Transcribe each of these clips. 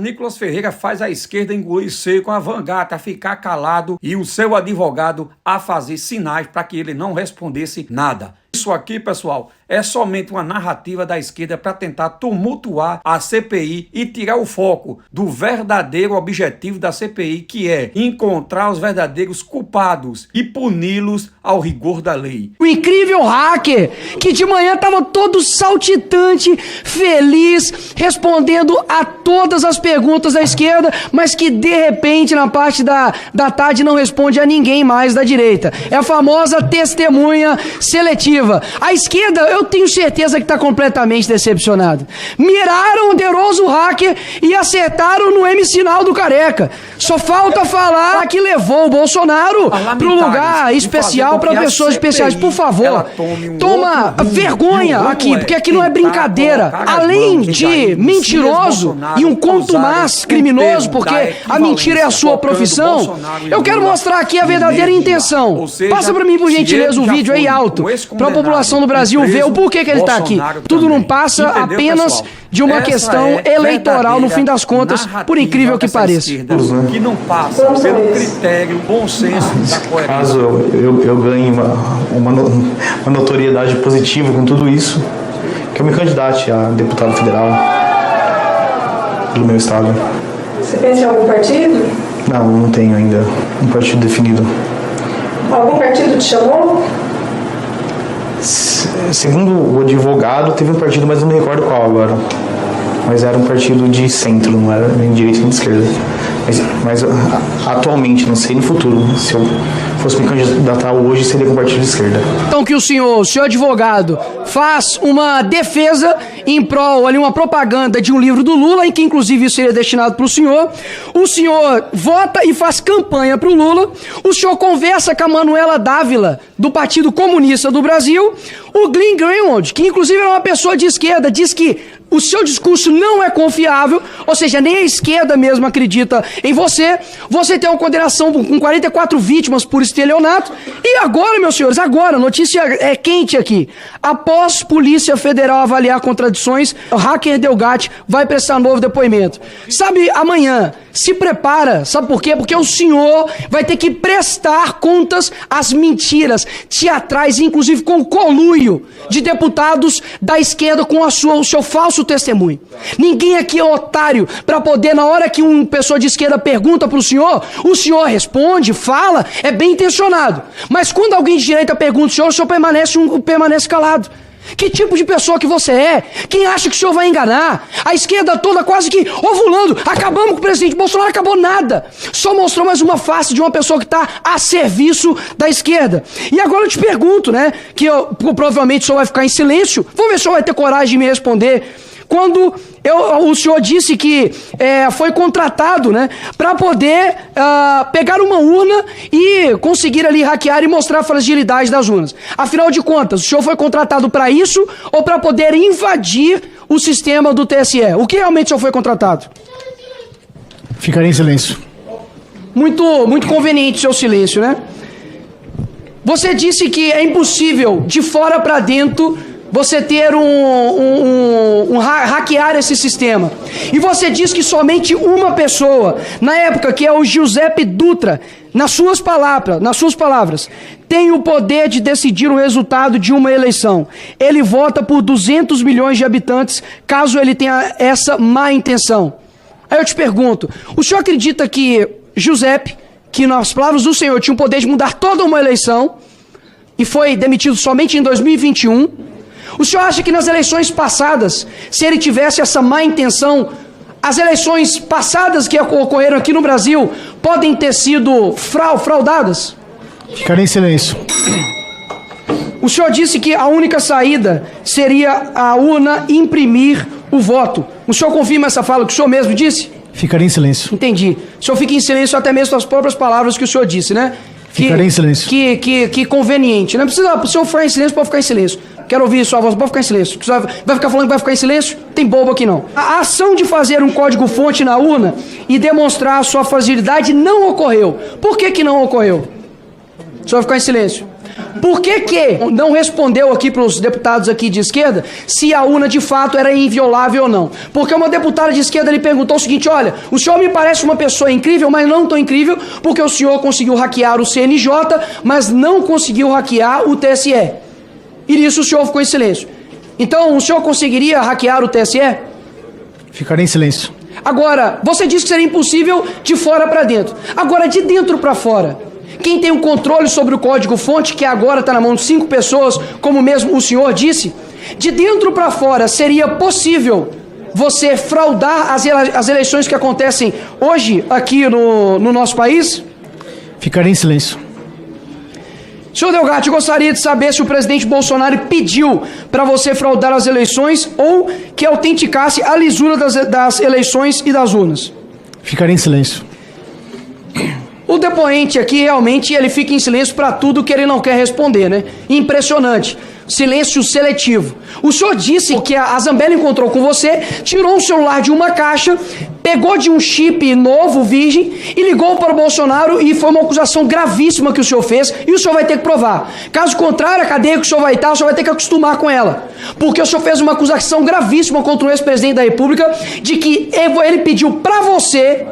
Nicolas Ferreira faz a esquerda engolir seco, a Vanguarda a ficar calado e o seu advogado a fazer sinais para que ele não respondesse nada. Isso aqui, pessoal, é somente uma narrativa da esquerda para tentar tumultuar a CPI e tirar o foco do verdadeiro objetivo da CPI, que é encontrar os verdadeiros culpados e puni-los ao rigor da lei. O incrível hacker que de manhã estava todo saltitante, feliz, respondendo a todas as perguntas da esquerda, mas que de repente na parte da tarde não responde a ninguém mais da direita. É a famosa testemunha seletiva. A esquerda, eu tenho certeza que está completamente decepcionada. Miraram o poderoso hacker e acertaram no M-sinal do Careca. Só falta falar que levou o Bolsonaro para um lugar especial para pessoas especiais. Por favor, toma vergonha aqui, porque aqui não é brincadeira. Além de mentiroso e um contumaz criminoso, porque a mentira é a sua profissão, eu quero mostrar aqui a verdadeira intenção. Passa para mim, por gentileza, o vídeo aí alto, para a população do Brasil ver o porquê que ele está aqui. Tudo não passa apenas de uma questão eleitoral, no fim das contas, por incrível que pareça. Que não passa pelo critério, bom senso da coerência. Caso eu ganhe uma notoriedade positiva com tudo isso, que eu me candidate a deputado federal do meu estado. Você pensa em algum partido? Não tenho ainda um partido definido. Algum partido te chamou? Segundo o advogado, teve um partido, mas eu não me recordo qual agora. Mas era um partido de centro, não era nem de direita nem de esquerda. Mas atualmente, não sei no futuro, se eu fosse me candidatar hoje, seria com o partido de esquerda. Então que o senhor advogado, faz uma defesa em prol, ali, uma propaganda de um livro do Lula, em que inclusive isso seria destinado para o senhor vota e faz campanha para o Lula, o senhor conversa com a Manuela Dávila, do Partido Comunista do Brasil, o Glenn Greenwald, que inclusive é uma pessoa de esquerda, diz que o seu discurso não é confiável, ou seja, nem a esquerda mesmo acredita em você. Você tem uma condenação com 44 vítimas por estelionato. E agora, meus senhores, agora, a notícia é quente aqui. Após Polícia Federal avaliar contradições, o hacker Delgatti vai prestar novo depoimento. Sabe, amanhã, se prepara, sabe por quê? Porque o senhor vai ter que prestar contas às mentiras teatrais, inclusive com o conluio de deputados da esquerda com o seu falso testemunho. Ninguém aqui é otário para poder, na hora que uma pessoa de esquerda pergunta para o senhor responde, fala, é bem intencionado. Mas quando alguém de direita pergunta o senhor permanece calado. Que tipo de pessoa que você é? Quem acha que o senhor vai enganar? A esquerda toda quase que ovulando. Acabamos com o presidente Bolsonaro, acabou nada. Só mostrou mais uma face de uma pessoa que está a serviço da esquerda. E agora eu te pergunto, né? Que provavelmente o senhor vai ficar em silêncio. Vamos ver se o senhor vai ter coragem de me responder. Quando o senhor disse que foi contratado, né, para poder pegar uma urna e conseguir ali hackear e mostrar a fragilidade das urnas. Afinal de contas, o senhor foi contratado para isso ou para poder invadir o sistema do TSE? O que realmente o senhor foi contratado? Ficarei em silêncio. Muito conveniente o seu silêncio, né? Você disse que é impossível, de fora para dentro, você ter hackear esse sistema. E você diz que somente uma pessoa, na época, que é o Giuseppe Dutra, nas suas palavras, tem o poder de decidir o resultado de uma eleição. Ele vota por 200 milhões de habitantes, caso ele tenha essa má intenção. Aí eu te pergunto, o senhor acredita que Giuseppe, que nas palavras do senhor tinha o poder de mudar toda uma eleição, e foi demitido somente em 2021... O senhor acha que nas eleições passadas, se ele tivesse essa má intenção, as eleições passadas que ocorreram aqui no Brasil podem ter sido fraudadas? Ficarei em silêncio. O senhor disse que a única saída seria a urna imprimir o voto. O senhor confirma essa fala que o senhor mesmo disse? Ficarei em silêncio. Entendi. O senhor fica em silêncio até mesmo das próprias palavras que o senhor disse, né? Ficarei em silêncio. Que conveniente. Não precisa, se o senhor ficar em silêncio, pode ficar em silêncio. Quero ouvir sua voz, pode ficar em silêncio. Vai ficar falando que vai ficar em silêncio? Tem bobo aqui não. A ação de fazer um código-fonte na urna e demonstrar a sua fragilidade não ocorreu. Por que não ocorreu? O senhor vai ficar em silêncio. Por que não respondeu aqui para os deputados aqui de esquerda se a urna de fato era inviolável ou não? Porque uma deputada de esquerda lhe perguntou o seguinte: olha, o senhor me parece uma pessoa incrível, mas não tão incrível, porque o senhor conseguiu hackear o CNJ, mas não conseguiu hackear o TSE. E nisso o senhor ficou em silêncio. Então, o senhor conseguiria hackear o TSE? Ficarei em silêncio. Agora, você disse que seria impossível de fora para dentro. Agora, de dentro para fora, quem tem o controle sobre o código-fonte, que agora está na mão de 5 pessoas, como mesmo o senhor disse, de dentro para fora seria possível você fraudar as eleições que acontecem hoje aqui no nosso país? Ficarei em silêncio. Senhor Delgatti, eu gostaria de saber se o presidente Bolsonaro pediu para você fraudar as eleições ou que autenticasse a lisura das eleições e das urnas. Ficarei em silêncio. O depoente aqui, realmente, ele fica em silêncio para tudo que ele não quer responder, né? Impressionante. Silêncio seletivo. O senhor disse que a Zambelli encontrou com você, tirou um celular de uma caixa, pegou de um chip novo, virgem, e ligou para o Bolsonaro, e foi uma acusação gravíssima que o senhor fez, e o senhor vai ter que provar. Caso contrário, a cadeia que o senhor vai estar, o senhor vai ter que acostumar com ela. Porque o senhor fez uma acusação gravíssima contra o ex-presidente da República, de que ele pediu para você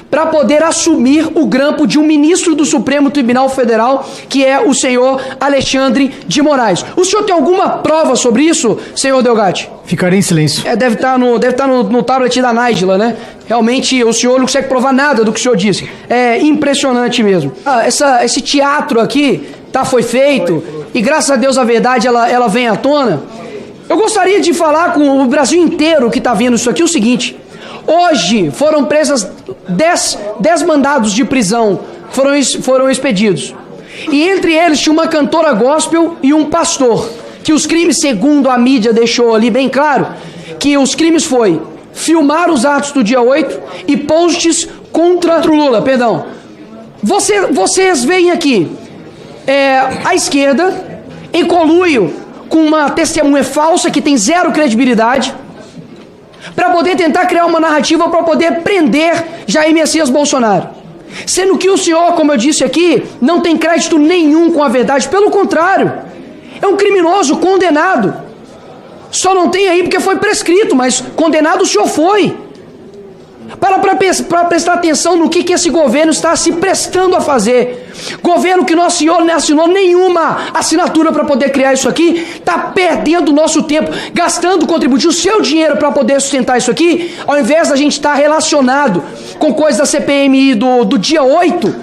para poder assumir o grampo de um ministro do Supremo Tribunal Federal, que é o senhor Alexandre de Moraes. O senhor tem alguma prova sobre isso, senhor Delgatti? Ficarei em silêncio. Deve estar no tablet da Nájila, né? Realmente o senhor não consegue provar nada do que o senhor disse. É impressionante mesmo. Esse teatro aqui foi feito, e graças a Deus a verdade ela vem à tona. Eu gostaria de falar com o Brasil inteiro que está vendo isso aqui o seguinte: hoje foram presas 10 mandados de prisão, foram expedidos. E entre eles tinha uma cantora gospel e um pastor. Que os crimes, segundo a mídia deixou ali bem claro, que os crimes foi filmar os atos do dia 8 e posts contra o Lula, perdão. Vocês veem aqui a esquerda em conluio com uma testemunha falsa que tem zero credibilidade, para poder tentar criar uma narrativa para poder prender Jair Messias Bolsonaro. Sendo que o senhor, como eu disse aqui, não tem crédito nenhum com a verdade, pelo contrário, é um criminoso condenado. Só não tem aí porque foi prescrito, mas condenado o senhor foi. Para prestar atenção no que esse governo está se prestando a fazer. Governo que nosso senhor não assinou nenhuma assinatura para poder criar isso aqui, está perdendo o nosso tempo, gastando contribuinte, o seu dinheiro para poder sustentar isso aqui, ao invés da gente estar relacionado com coisas da CPMI do dia 8,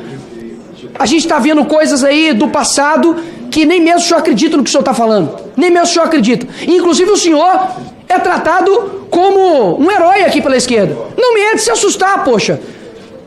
a gente está vendo coisas aí do passado que nem mesmo o senhor acredita no que o senhor está falando. Nem mesmo o senhor acredita. Inclusive o senhor é tratado como um herói aqui pela esquerda. Não me é de se assustar, poxa.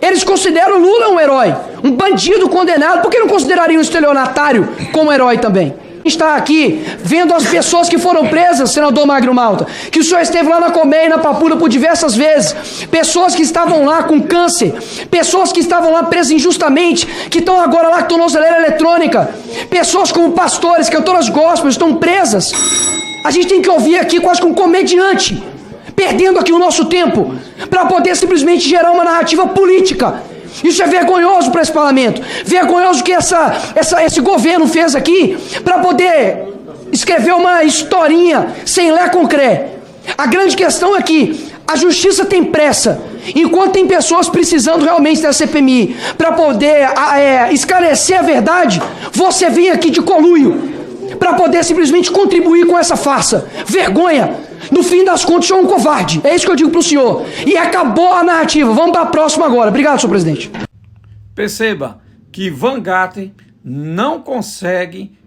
Eles consideram o Lula um herói, um bandido condenado. Por que não considerariam um estelionatário como herói também? Está aqui vendo as pessoas que foram presas, senador Magno Malta, que o senhor esteve lá na Colmeia e na Pampulha por diversas vezes, pessoas que estavam lá com câncer, pessoas que estavam lá presas injustamente, que estão agora lá com tornozeleira eletrônica, pessoas como pastores, cantoras gospel estão presas. A gente tem que ouvir aqui quase como um comediante, perdendo aqui o nosso tempo, para poder simplesmente gerar uma narrativa política. Isso é vergonhoso para esse parlamento. Vergonhoso que esse governo fez aqui para poder escrever uma historinha sem lé com cré. A grande questão é que a justiça tem pressa, enquanto tem pessoas precisando realmente da CPMI para poder esclarecer a verdade. Você vem aqui de conluio para poder simplesmente contribuir com essa farsa. Vergonha! No fim das contas, o senhor é um covarde. É isso que eu digo para o senhor. E acabou a narrativa. Vamos para a próxima agora. Obrigado, senhor presidente. Perceba que Van Gatten não consegue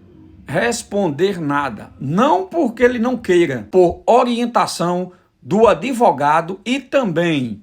responder nada. Não porque ele não queira, por orientação do advogado e também,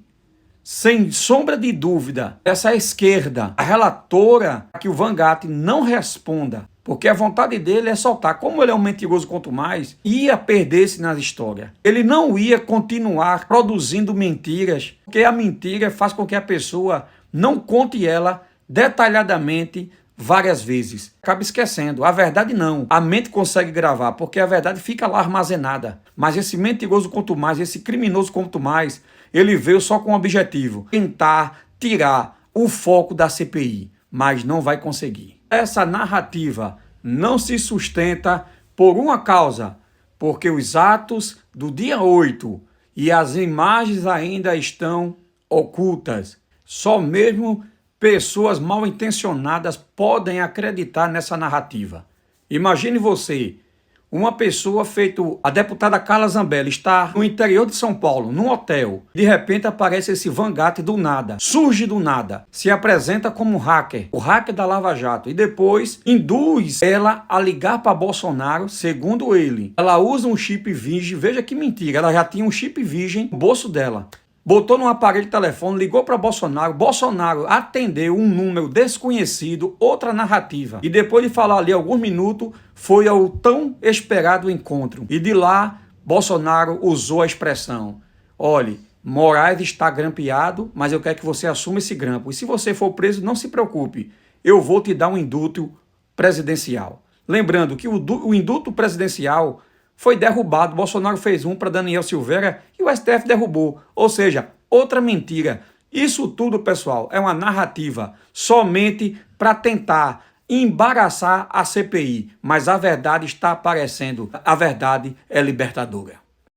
sem sombra de dúvida, essa esquerda, a relatora, que o Van Gatten não responda. Porque a vontade dele é soltar. Como ele é um mentiroso quanto mais, ia perder-se nas histórias. Ele não ia continuar produzindo mentiras, porque a mentira faz com que a pessoa não conte ela detalhadamente várias vezes. Acaba esquecendo. A verdade não. A mente consegue gravar, porque a verdade fica lá armazenada. Mas esse mentiroso quanto mais, esse criminoso quanto mais, ele veio só com um objetivo: tentar tirar o foco da CPI. Mas não vai conseguir. Essa narrativa não se sustenta por uma causa, porque os atos do dia 8 e as imagens ainda estão ocultas. Só mesmo pessoas mal intencionadas podem acreditar nessa narrativa. Imagine você, uma pessoa feito a deputada Carla Zambelli está no interior de São Paulo, num hotel. De repente aparece esse Vangate do nada, surge do nada, se apresenta como um hacker, o hacker da Lava Jato, e depois induz ela a ligar para Bolsonaro, segundo ele. Ela usa um chip virgem, veja que mentira, ela já tinha um chip virgem no bolso dela. Botou num aparelho de telefone, ligou para Bolsonaro, Bolsonaro atendeu um número desconhecido, outra narrativa. E depois de falar ali alguns minutos, foi ao tão esperado encontro. E de lá, Bolsonaro usou a expressão: olhe, Moraes está grampeado, mas eu quero que você assuma esse grampo. E se você for preso, não se preocupe, eu vou te dar um indulto presidencial. Lembrando que o indulto presidencial foi derrubado. Bolsonaro fez um para Daniel Silveira e o STF derrubou. Ou seja, outra mentira. Isso tudo, pessoal, é uma narrativa somente para tentar embaraçar a CPI. Mas a verdade está aparecendo. A verdade é libertadora.